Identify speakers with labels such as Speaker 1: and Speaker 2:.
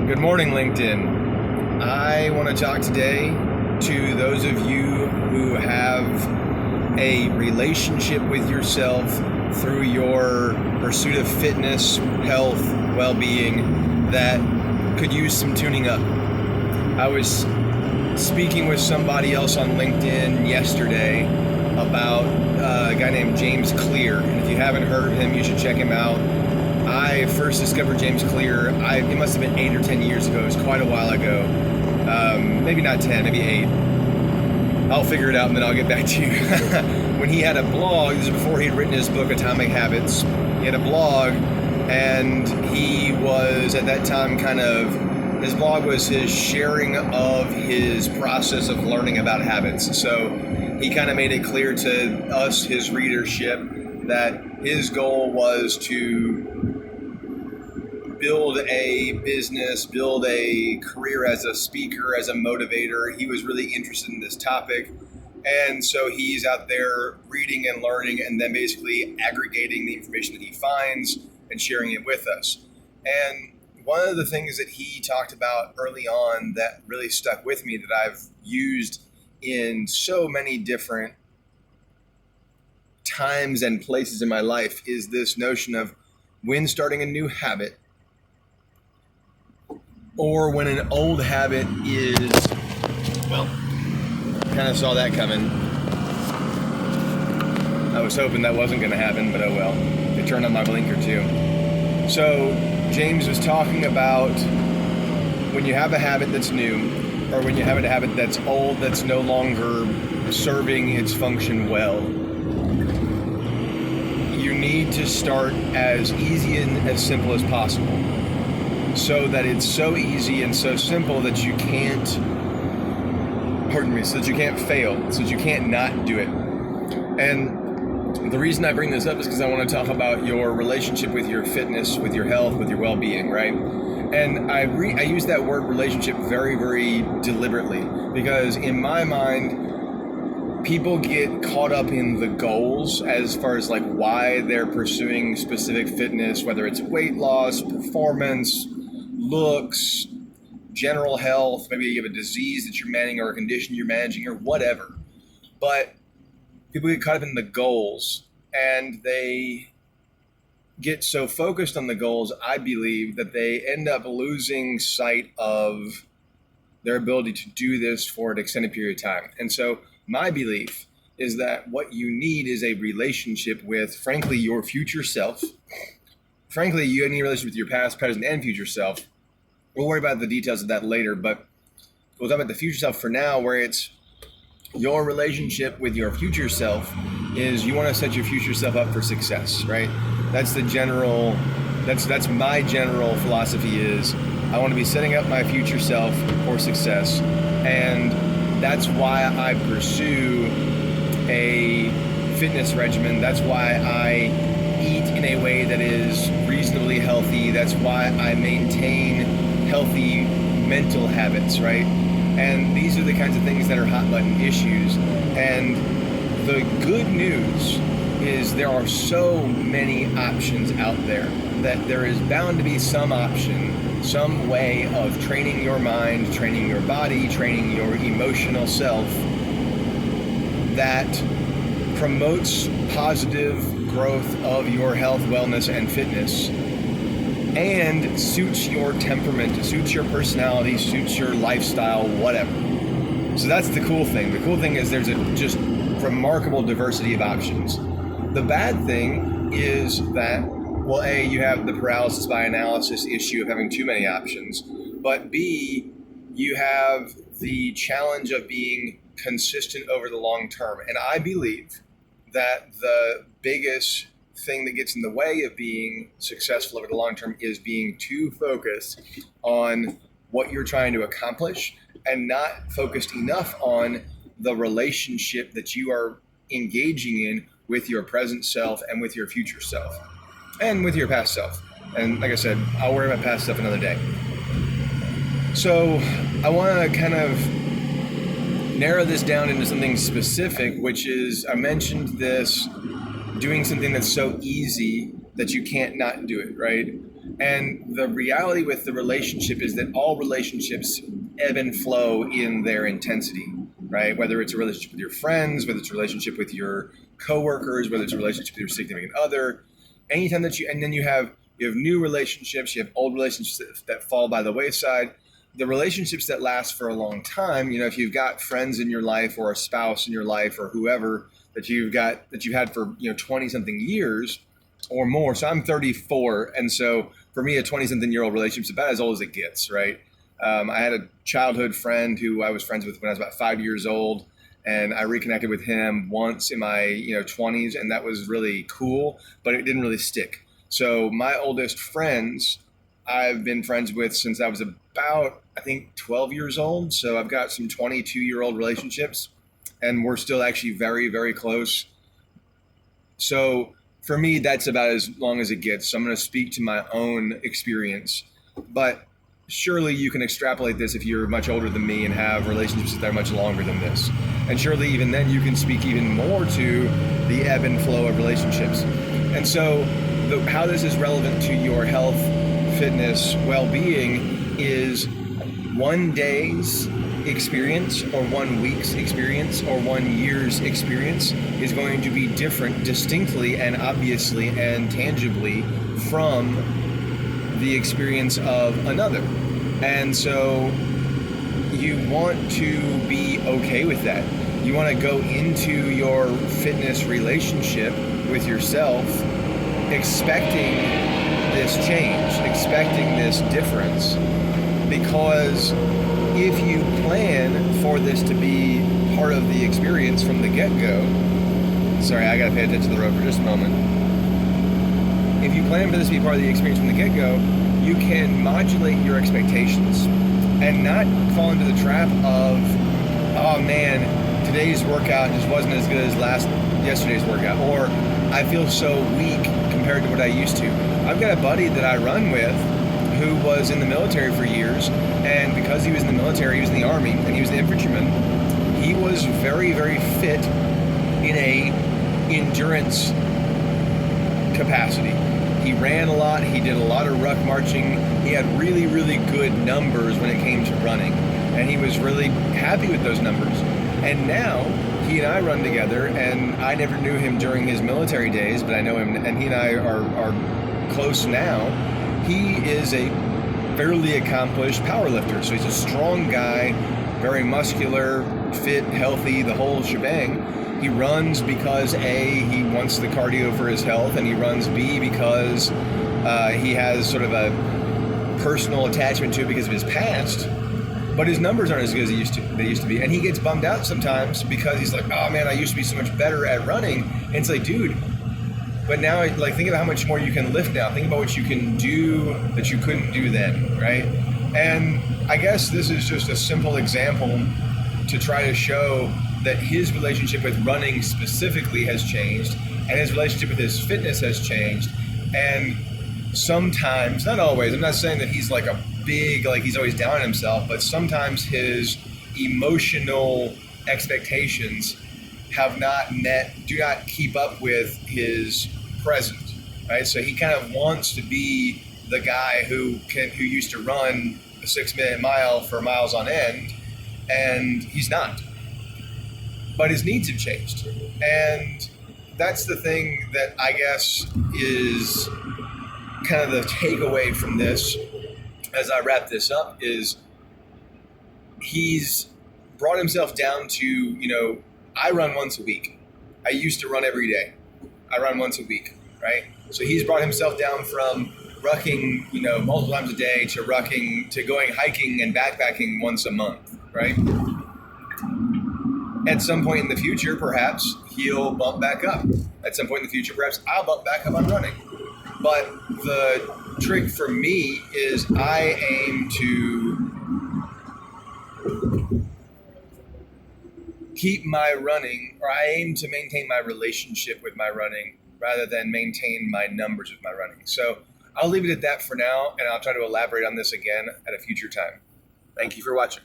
Speaker 1: Good morning, LinkedIn. I want to talk today to those of you who have a relationship with yourself through your pursuit of fitness, health, well-being that could use some tuning up. I was speaking with somebody else on LinkedIn yesterday about a guy named James Clear, and if you haven't heard of him, you should check him out. I first discovered James Clear, it must have been 8 or 10 years ago. It was quite a while ago. Maybe not 10, maybe 8. I'll figure it out and then I'll get back to you. When he had a blog, this is before he'd written his book, Atomic Habits. He had a blog, and he was at that time his blog was his sharing of his process of learning about habits. So he kind of made it clear to us, his readership, that his goal was to build a business, build a career as a speaker, as a motivator. He was really interested in this topic. And so he's out there reading and learning and then basically aggregating the information that he finds and sharing it with us. And one of the things that he talked about early on that really stuck with me, that I've used in so many different times and places in my life, is this notion of when starting a new habit, or when an old habit is, well, kind of saw that coming. I was hoping that wasn't going to happen, but oh well. It turned on my blinker too. So James was talking about when you have a habit that's new, or when you have a habit that's old, that's no longer serving its function well, you need to start as easy and as simple as possible, so that it's so easy and so simple that you can't, so that you can't fail, so that you can't not do it. And the reason I bring this up is because I want to talk about your relationship with your fitness, with your health, with your well-being, right? And I use that word relationship very, very deliberately, because in my mind, people get caught up in the goals as far as like why they're pursuing specific fitness, whether it's weight loss, performance, looks, general health, maybe you have a disease that you're managing or a condition you're managing or whatever. But people get caught up in the goals, and they get so focused on the goals, I believe, that they end up losing sight of their ability to do this for an extended period of time. And so my belief is that what you need is a relationship with, frankly, your future self. Frankly, you need a relationship with your past, present, and future self. We'll worry about the details of that later, but we'll talk about the future self for now, where it's your relationship with your future self is you want to set your future self up for success, right? That's my general philosophy is I want to be setting up my future self for success. And that's why I pursue a fitness regimen. That's why I eat in a way that is reasonably healthy. That's why I maintain healthy mental habits, right? And these are the kinds of things that are hot button issues. And the good news is there are so many options out there that there is bound to be some option, some way of training your mind, training your body, training your emotional self that promotes positive growth of your health, wellness, and fitness, and suits your temperament, suits your personality, suits your lifestyle, whatever. So that's the cool thing. The cool thing is there's a just remarkable diversity of options. The bad thing is that, well, A, you have the paralysis by analysis issue of having too many options, but B, you have the challenge of being consistent over the long term. And I believe that the biggest thing that gets in the way of being successful over the long term is being too focused on what you're trying to accomplish and not focused enough on the relationship that you are engaging in with your present self and with your future self and with your past self. And like I said, I'll worry about past stuff another day. So I want to kind of narrow this down into something specific, which is, I mentioned this, doing something that's so easy that you can't not do it, right? And the reality with the relationship is that all relationships ebb and flow in their intensity, right? Whether it's a relationship with your friends, whether it's a relationship with your coworkers, whether it's a relationship with your significant other, anytime that and then you have new relationships, you have old relationships that fall by the wayside. The relationships that last for a long time, if you've got friends in your life or a spouse in your life or whoever that you've had for 20 something years or more. So I'm 34, and so for me, a 20-something-year-old relationship is about as old as it gets, right? I had a childhood friend who I was friends with when I was about 5 years old, and I reconnected with him once in my 20s, and that was really cool, but it didn't really stick. So my oldest friends, I've been friends with since I was about, I think, 12 years old. So I've got some 22-year-old relationships, and we're still actually very, very close. So for me, that's about as long as it gets. So I'm going to speak to my own experience. But surely you can extrapolate this if you're much older than me and have relationships that are much longer than this. And surely even then you can speak even more to the ebb and flow of relationships. And so how this is relevant to your health, fitness, well-being is one day's experience or 1 week's experience or 1 year's experience is going to be different distinctly and obviously and tangibly from the experience of another. And so you want to be okay with that. You want to go into your fitness relationship with yourself expecting this change, expecting this difference, because if you plan for this to be part of the experience from the get-go, sorry, I gotta pay attention to the road for just a moment. If you plan for this to be part of the experience from the get-go, you can modulate your expectations and not fall into the trap of, oh man, today's workout just wasn't as good as yesterday's workout, or I feel so weak compared to what I used to. I've got a buddy that I run with who was in the military for years, and because he was in the military, he was in the Army, and he was an infantryman, he was very, very fit in a endurance capacity. He ran a lot, he did a lot of ruck marching, he had really, really good numbers when it came to running, and he was really happy with those numbers. And now, he and I run together, and I never knew him during his military days, but I know him, and he and I are close now. He is a fairly accomplished power lifter. So he's a strong guy, very muscular, fit, healthy, the whole shebang. He runs because A, he wants the cardio for his health, and he runs B, because he has sort of a personal attachment to it because of his past. But his numbers aren't as good as they used to be. And he gets bummed out sometimes because he's like, oh man, I used to be so much better at running. And it's like, dude, but now, think about how much more you can lift now. Think about what you can do that you couldn't do then, right? And I guess this is just a simple example to try to show that his relationship with running specifically has changed, and his relationship with his fitness has changed. And sometimes, not always, I'm not saying that he's like a big, he's always down on himself, but sometimes his emotional expectations do not keep up with his present, right? So he kind of wants to be the guy who used to run a 6-minute mile for miles on end, and he's not. But his needs have changed. And that's the thing that I guess is kind of the takeaway from this as I wrap this up is he's brought himself down to, I run once a week. I used to run every day. I run once a week, right? So he's brought himself down from rucking, multiple times a day to going hiking and backpacking once a month, right? At some point in the future, perhaps he'll bump back up. At some point in the future, perhaps I'll bump back up on running. But the trick for me is I aim to keep my running, or I aim to maintain my relationship with my running rather than maintain my numbers with my running. So I'll leave it at that for now, and I'll try to elaborate on this again at a future time. Thank you for watching.